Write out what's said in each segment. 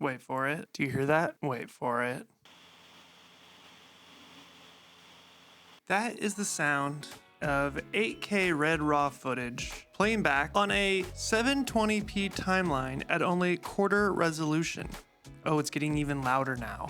Wait for it. Do you hear that? Wait for it. That is the sound of 8K red raw footage playing back on a 720p timeline at only quarter resolution. Oh, it's getting even louder now.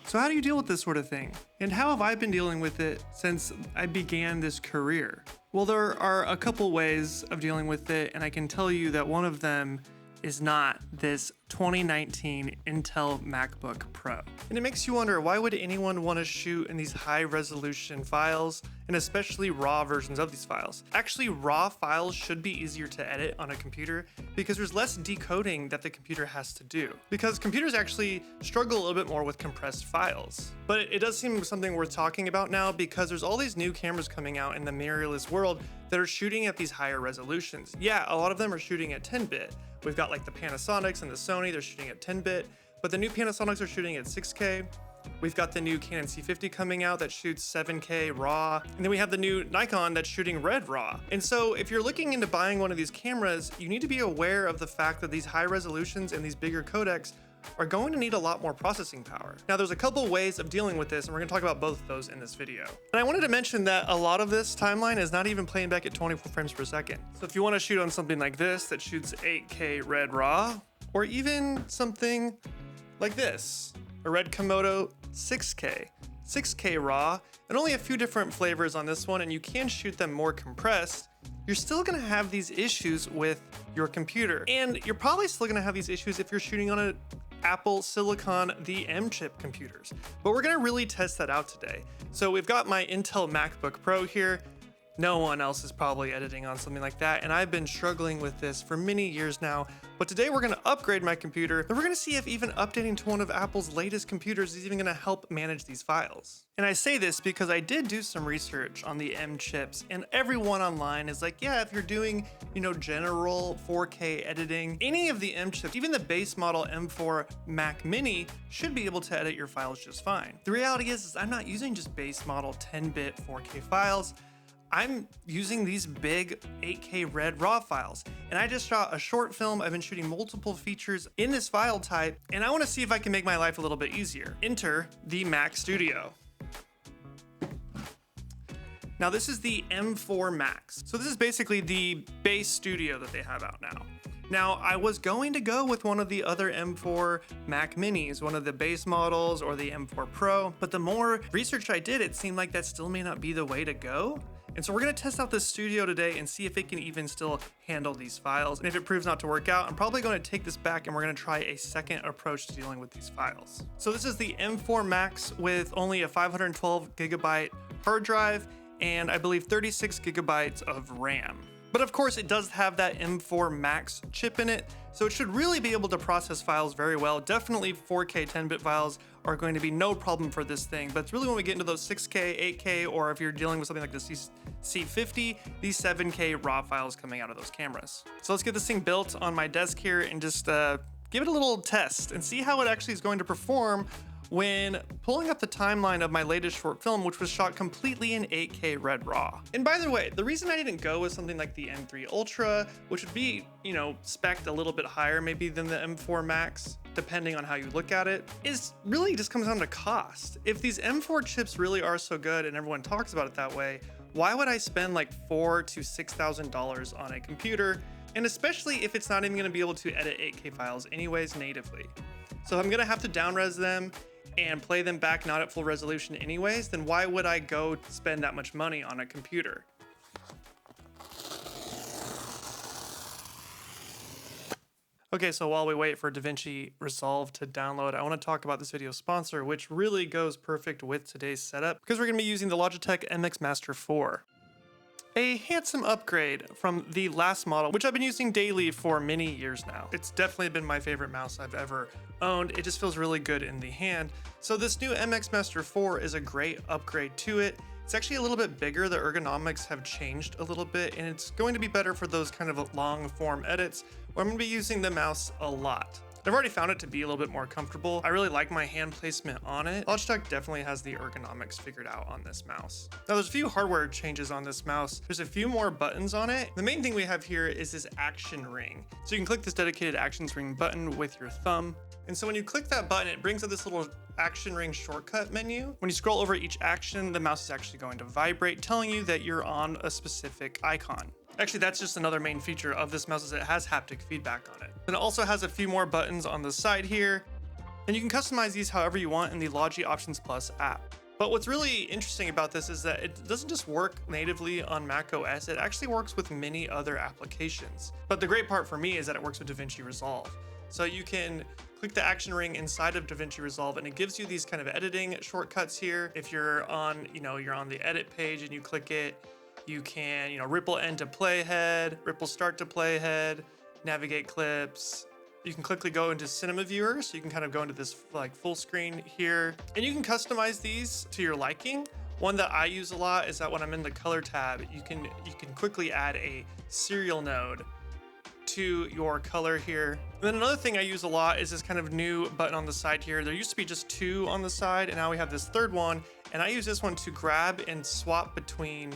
So how do you deal with this sort of thing? And how have I been dealing with it since I began this career? Well, there are a couple ways of dealing with it, and I can tell you that one of them is not this 2019 Intel MacBook Pro. And it makes you wonder, why would anyone want to shoot in these high resolution files, and especially raw versions of these files? Actually, raw files should be easier to edit on a computer because there's less decoding that the computer has to do. Because computers actually struggle a little bit more with compressed files. But it does seem something worth talking about now because there's all these new cameras coming out in the mirrorless world that are shooting at these higher resolutions. Yeah, a lot of them are shooting at 10-bit. We've got like the Panasonics and the Sony, they're shooting at 10-bit, but the new Panasonics are shooting at 6K. We've got the new Canon C50 coming out that shoots 7K RAW, and then we have the new Nikon that's shooting Red RAW. And so if you're looking into buying one of these cameras, you need to be aware of the fact that these high resolutions and these bigger codecs are going to need a lot more processing power. Now there's a couple ways of dealing with this, and we're gonna talk about both of those in this video. And I wanted to mention that a lot of this timeline is not even playing back at 24 frames per second. So if you wanna shoot on something like this that shoots 8K Red RAW, or even something like this, a Red Komodo 6K RAW, and only a few different flavors on this one, and you can shoot them more compressed, you're still gonna have these issues with your computer. And you're probably still gonna have these issues if you're shooting on a Apple Silicon, the M chip computers. But we're gonna really test that out today. So we've got my Intel MacBook Pro here. No one else is probably editing on something like that, and I've been struggling with this for many years now. But today we're gonna upgrade my computer, and we're gonna see if even updating to one of Apple's latest computers is even gonna help manage these files. And I say this because I did do some research on the M chips, and everyone online is like, yeah, if you're doing, general 4K editing, any of the M chips, even the base model M4 Mac Mini, should be able to edit your files just fine. The reality is I'm not using just base model 10-bit 4K files. I'm using these big 8K Red RAW files, and I just shot a short film. I've been shooting multiple features in this file type, and I want to see if I can make my life a little bit easier. Enter the Mac Studio. Now this is the M4 Max. So this is basically the base studio that they have out now. Now, I was going to go with one of the other M4 Mac Minis, one of the base models or the M4 Pro, but the more research I did, it seemed like that still may not be the way to go. And so we're gonna test out this studio today and see if it can even still handle these files. And if it proves not to work out, I'm probably gonna take this back and we're gonna try a second approach to dealing with these files. So this is the M4 Max with only a 512 gigabyte hard drive and I believe 36 gigabytes of RAM. But of course it does have that M4 Max chip in it, so it should really be able to process files very well. Definitely 4K 10-bit files are going to be no problem for this thing, but it's really when we get into those 6K, 8K, or if you're dealing with something like the C50, these 7K RAW files coming out of those cameras. So let's get this thing built on my desk here and just give it a little test and see how it actually is going to perform when pulling up the timeline of my latest short film, which was shot completely in 8K Red RAW. And by the way, the reason I didn't go with something like the M3 Ultra, which would be, spec'd a little bit higher maybe than the M4 Max, depending on how you look at it, is really just comes down to cost. If these M4 chips really are so good and everyone talks about it that way, why would I spend like $4,000 to $6,000 on a computer? And especially if it's not even gonna be able to edit 8K files anyways natively. So I'm gonna have to down-res them and play them back not at full resolution anyways, then why would I go spend that much money on a computer? Okay, so while we wait for DaVinci Resolve to download, I want to talk about this video sponsor, which really goes perfect with today's setup because we're going to be using the Logitech MX Master 4. A handsome upgrade from the last model, which I've been using daily for many years now. It's definitely been my favorite mouse I've ever owned. It just feels really good in the hand. So this new MX Master 4 is a great upgrade to it. It's actually a little bit bigger. The ergonomics have changed a little bit, and it's going to be better for those kind of long form edits where I'm gonna be using the mouse a lot. I've already found it to be a little bit more comfortable. I really like my hand placement on it. Logitech definitely has the ergonomics figured out on this mouse. Now there's a few hardware changes on this mouse. There's a few more buttons on it. The main thing we have here is this action ring. So you can click this dedicated actions ring button with your thumb. And so when you click that button, it brings up this little action ring shortcut menu. When you scroll over each action, the mouse is actually going to vibrate, telling you that you're on a specific icon. Actually, that's just another main feature of this mouse is it has haptic feedback on it. And it also has a few more buttons on the side here, and you can customize these however you want in the Logi Options Plus app. But what's really interesting about this is that it doesn't just work natively on Mac OS, it actually works with many other applications. But the great part for me is that it works with DaVinci Resolve. So you can click the action ring inside of DaVinci Resolve and it gives you these kind of editing shortcuts here. If you're on, you're on the edit page and you click it, you can, ripple end to playhead, ripple start to playhead, navigate clips. You can quickly go into cinema viewer, so you can kind of go into this like full screen here, and you can customize these to your liking. One that I use a lot is that when I'm in the color tab, you can quickly add a serial node to your color here. And then another thing I use a lot is this kind of new button on the side here. There used to be just two on the side, and now we have this third one, and I use this one to grab and swap between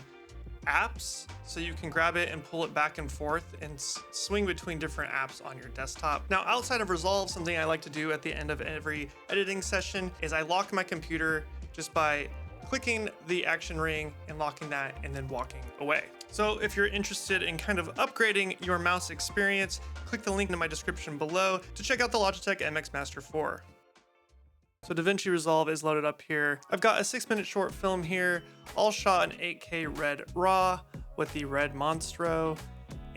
apps, so you can grab it and pull it back and forth and swing between different apps on your desktop. Now, outside of Resolve, something I like to do at the end of every editing session is I lock my computer just by clicking the action ring and locking that and then walking away. So if you're interested in kind of upgrading your mouse experience, click the link in my description below to check out the Logitech MX Master 4. So DaVinci Resolve is loaded up here. I've got a 6-minute short film here, all shot in 8K Red RAW with the Red Monstro.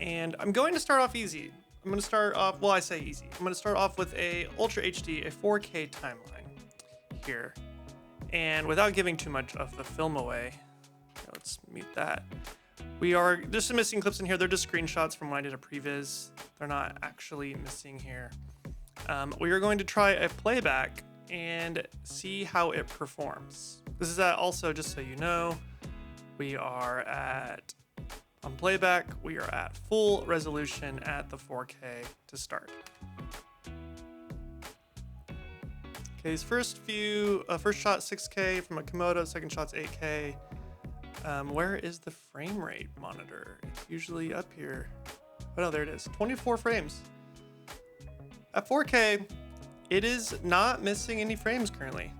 And I'm going to start off easy. I'm going to start off, well, I say easy. I'm going to start off with a Ultra HD, a 4K timeline here. And without giving too much of the film away, let's mute that. There's some missing clips in here. They're just screenshots from when I did a previs. They're not actually missing here. We are going to try a playback and see how it performs. This is also, just so you know, we are on playback, we are at full resolution at the 4K to start. Okay, these first shot 6K from a Komodo, second shot's 8K. Where is the frame rate monitor? It's usually up here. Oh no, there it is, 24 frames. At 4K, it is not missing any frames currently.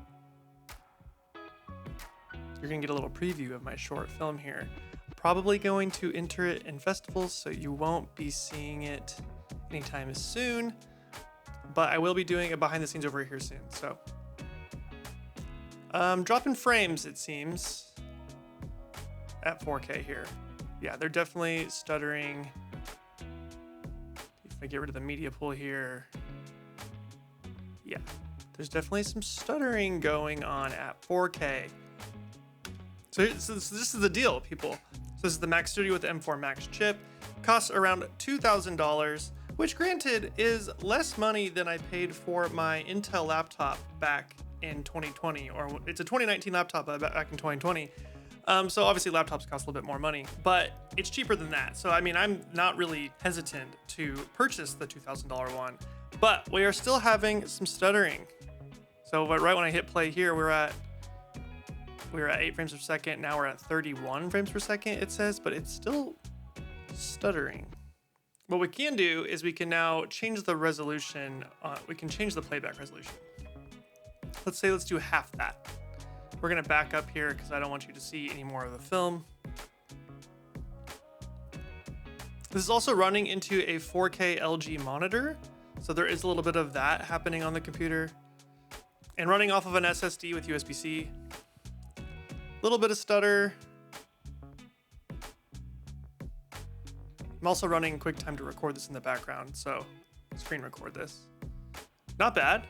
You're gonna get a little preview of my short film here. Probably going to enter it in festivals, so you won't be seeing it anytime soon, but I will be doing a behind the scenes over here soon. So, dropping frames, it seems, at 4K here. Yeah, they're definitely stuttering. If I get rid of the media pool here, yeah, there's definitely some stuttering going on at 4K. So this is the deal, people. So this is the Mac Studio with the M4 Max chip. Costs around $2,000, which granted is less money than I paid for my Intel laptop back in 2020, or it's a 2019 laptop back in 2020. So obviously laptops cost a little bit more money, but it's cheaper than that. So I mean, I'm not really hesitant to purchase the $2,000 one, but we are still having some stuttering. So right when I hit play here, we were at 8 frames per second. Now we're at 31 frames per second, it says, but it's still stuttering. What we can do is we can now change the resolution. We can change the playback resolution. Let's do half that. We're gonna back up here because I don't want you to see any more of the film. This is also running into a 4K LG monitor, so there is a little bit of that happening on the computer. And running off of an SSD with USB-C. A little bit of stutter. I'm also running QuickTime to record this in the background, so screen record this. Not bad.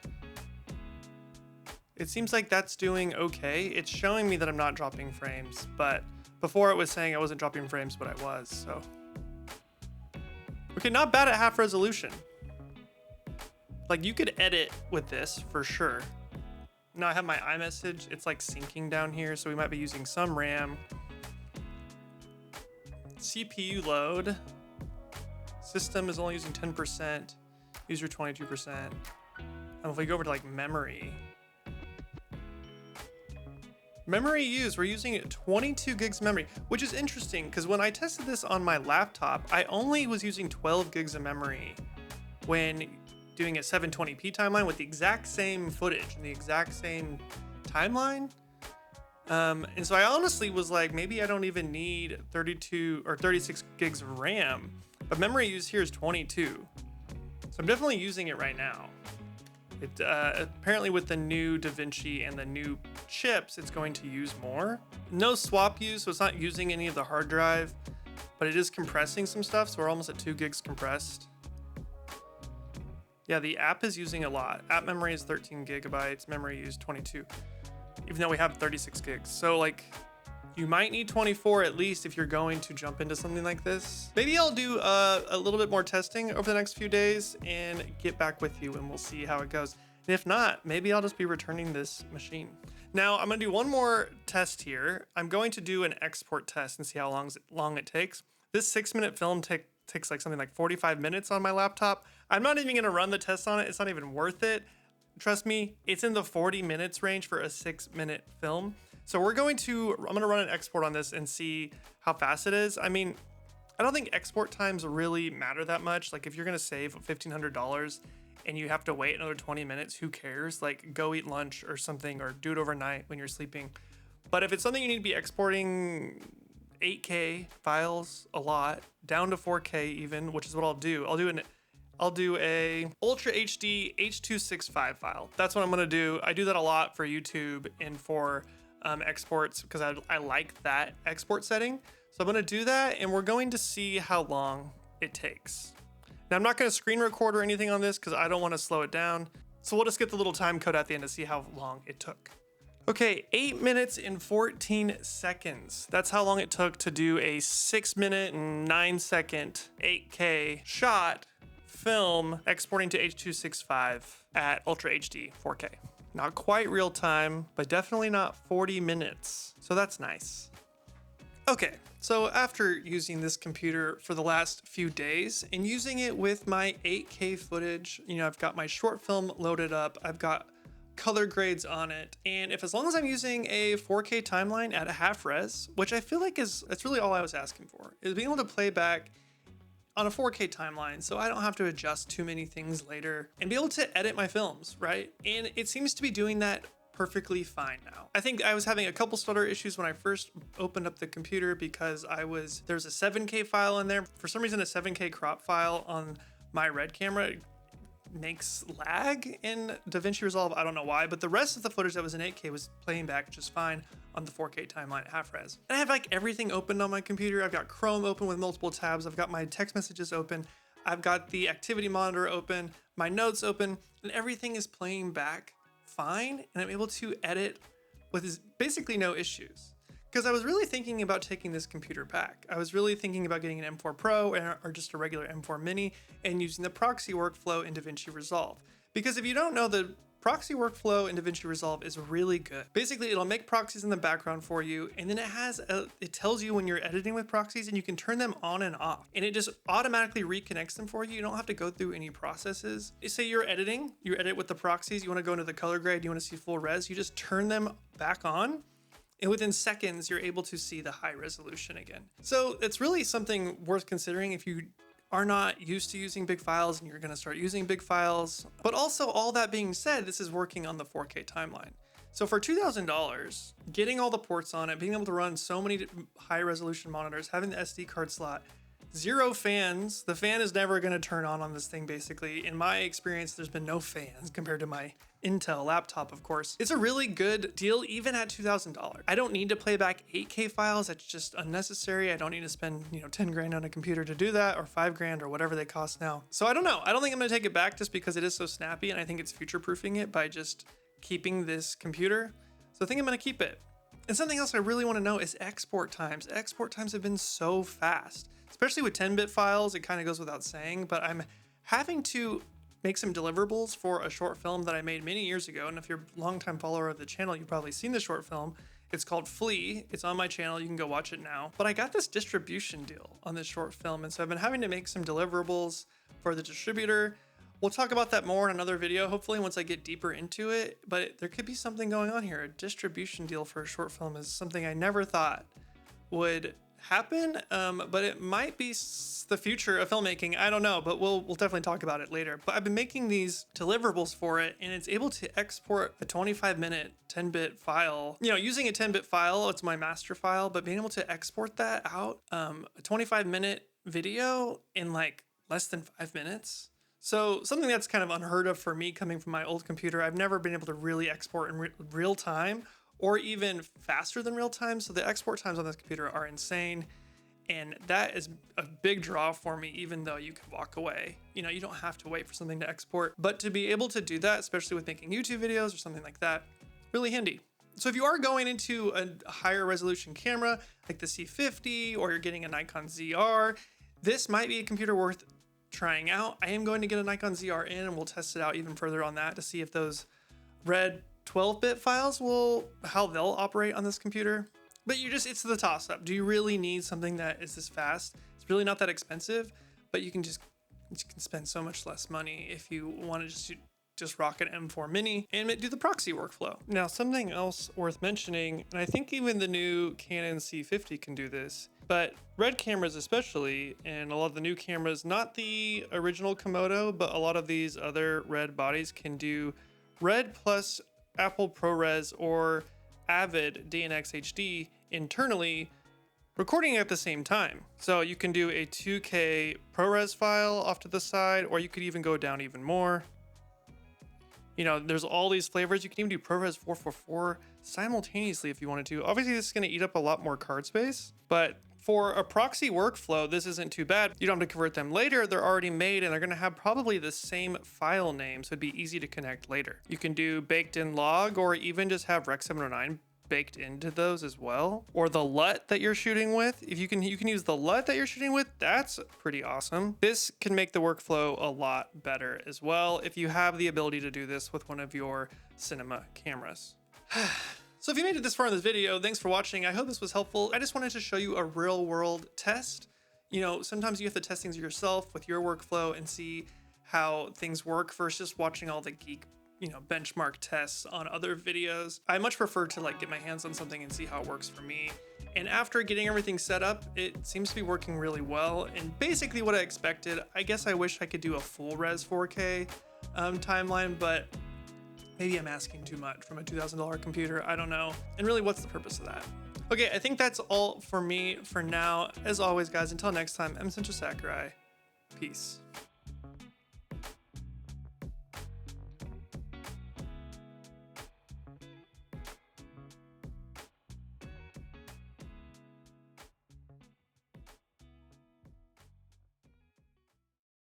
It seems like that's doing okay. It's showing me that I'm not dropping frames, but before it was saying I wasn't dropping frames, but I was, so. Okay, not bad at half resolution. Like, you could edit with this for sure. Now I have my iMessage, it's like syncing down here, so we might be using some RAM. CPU load. System is only using 10%. use your 22%. And if we go over to like memory use, we're using 22 gigs of memory, which is interesting because when I tested this on my laptop, I only was using 12 gigs of memory when doing a 720p timeline with the exact same footage and the exact same timeline. And so I honestly was like, maybe I don't even need 32 or 36 gigs of RAM, but memory use here is 22. So I'm definitely using it right now. It apparently with the new DaVinci and the new chips, it's going to use more. No swap use, so it's not using any of the hard drive, but it is compressing some stuff. So we're almost at 2 gigs compressed. Yeah, the app is using a lot. App memory is 13 gigabytes, memory use 22, even though we have 36 gigs. So like, you might need 24 at least if you're going to jump into something like this. Maybe I'll do a little bit more testing over the next few days and get back with you and we'll see how it goes. And if not, maybe I'll just be returning this machine. Now I'm gonna do one more test here. I'm going to do an export test and see how long it takes. This 6-minute film takes like something like 45 minutes on my laptop. I'm not even gonna run the test on it. It's not even worth it. Trust me, it's in the 40 minutes range for a 6-minute film. So I'm gonna run an export on this and see how fast it is. I mean, I don't think export times really matter that much. Like if you're gonna save $1,500 and you have to wait another 20 minutes, who cares? Like go eat lunch or something, or do it overnight when you're sleeping. But if it's something you need to be exporting 8K files a lot, down to 4K even, which is what I'll do. I'll do a Ultra HD H.265 file. That's what I'm gonna do. I do that a lot for YouTube and for exports because I like that export setting. So I'm gonna do that and we're going to see how long it takes. Now I'm not gonna screen record or anything on this because I don't wanna slow it down. So we'll just get the little time code at the end to see how long it took. Okay, 8 minutes and 14 seconds. That's how long it took to do a 6-minute and 9-second 8K shot film exporting to H.265 at Ultra HD 4K. Not quite real time, but definitely not 40 minutes. So that's nice. Okay, so after using this computer for the last few days and using it with my 8K footage, I've got my short film loaded up, I've got color grades on it, and as long as I'm using a 4K timeline at a half res, which I feel like that's really all I was asking for, is being able to play back on a 4K timeline so I don't have to adjust too many things later and be able to edit my films, right? And it seems to be doing that perfectly fine now. I think I was having a couple stutter issues when I first opened up the computer because there's a 7K file in there. For some reason, a 7K crop file on my Red camera makes lag in DaVinci Resolve. I don't know why, but the rest of the footage that was in 8K was playing back just fine on the 4K timeline at half res. And I have like everything open on my computer. I've got Chrome open with multiple tabs. I've got my text messages open. I've got the activity monitor open, my notes open, and everything is playing back fine. And I'm able to edit with basically no issues. Because I was really thinking about taking this computer back. I was really thinking about getting an M4 Pro or just a regular M4 Mini and using the proxy workflow in DaVinci Resolve. Because if you don't know, the proxy workflow in DaVinci Resolve is really good. Basically, it'll make proxies in the background for you, and then it tells you when you're editing with proxies, and you can turn them on and off. And it just automatically reconnects them for you. You don't have to go through any processes. Say you're editing, you edit with the proxies, you want to go into the color grade, you want to see full res, you just turn them back on. And within seconds, you're able to see the high resolution again. So it's really something worth considering if you are not used to using big files and you're gonna start using big files. But also, all that being said, this is working on the 4K timeline. So for $2,000, getting all the ports on it, being able to run so many high resolution monitors, having the SD card slot, 0 fans. The fan is never gonna turn on this thing, basically. In my experience, there's been no fans compared to my Intel laptop, of course. It's a really good deal, even at $2,000. I don't need to play back 8K files. That's just unnecessary. I don't need to spend, 10 grand on a computer to do that, or 5 grand, or whatever they cost now. So I don't know. I don't think I'm gonna take it back just because it is so snappy, and I think it's future-proofing it by just keeping this computer. So I think I'm gonna keep it. And something else I really wanna know is export times. Export times have been so fast, especially with 10-bit files. It kind of goes without saying, but I'm having to make some deliverables for a short film that I made many years ago. And if you're a longtime follower of the channel, you've probably seen the short film. It's called Flea. It's on my channel. You can go watch it now. But I got this distribution deal on this short film. And so I've been having to make some deliverables for the distributor. We'll talk about that more in another video, hopefully once I get deeper into it, but there could be something going on here. A distribution deal for a short film is something I never thought would happen, but it might be the future of filmmaking. I don't know, but we'll definitely talk about it later. But I've been making these deliverables for it, and it's able to export a 25-minute 10-bit file. You know, using a 10-bit file, it's my master file, but being able to export that out, a 25-minute video in like less than 5 minutes. So something that's kind of unheard of for me coming from my old computer. I've never been able to really export in real time, or even faster than real time. So the export times on this computer are insane. And that is a big draw for me, even though you can walk away. You know, you don't have to wait for something to export, but to be able to do that, especially with making YouTube videos or something like that, really handy. So if you are going into a higher resolution camera, like the C50, or you're getting a Nikon ZR, this might be a computer worth trying out. I am going to get a Nikon ZR in, and we'll test it out even further on that to see if those red 12-bit files how they'll operate on this computer. But it's the toss up. Do you really need something that is this fast? It's really not that expensive, but you can spend so much less money if you want to just rock an M4 Mini and do the proxy workflow. Now, something else worth mentioning, and I think even the new Canon C50 can do this, but red cameras especially, and a lot of the new cameras, not the original Komodo, but a lot of these other red bodies can do red plus Apple ProRes or Avid DNx HD internally, recording at the same time. So you can do a 2K ProRes file off to the side, or you could even go down even more. You know, there's all these flavors. You can even do ProRes 444 simultaneously if you wanted to. Obviously, this is going to eat up a lot more card space, but for a proxy workflow, this isn't too bad. You don't have to convert them later. They're already made, and they're going to have probably the same file name, so it'd be easy to connect later. You can do baked in log, or even just have Rec 709 baked into those as well, or the LUT that you're shooting with. If you can use the LUT that you're shooting with, that's pretty awesome. This can make the workflow a lot better as well if you have the ability to do this with one of your cinema cameras. So if you made it this far in this video, thanks for watching. I hope this was helpful. I just wanted to show you a real world test. You know, sometimes you have to test things yourself with your workflow and see how things work versus just watching all the geek, benchmark tests on other videos. I much prefer to get my hands on something and see how it works for me. And after getting everything set up, it seems to be working really well and basically what I expected. I guess I wish I could do a full res 4K timeline, but maybe I'm asking too much from a $2,000 computer. I don't know. And really, what's the purpose of that? Okay, I think that's all for me for now. As always, guys, until next time, I'm Central Sakurai. Peace.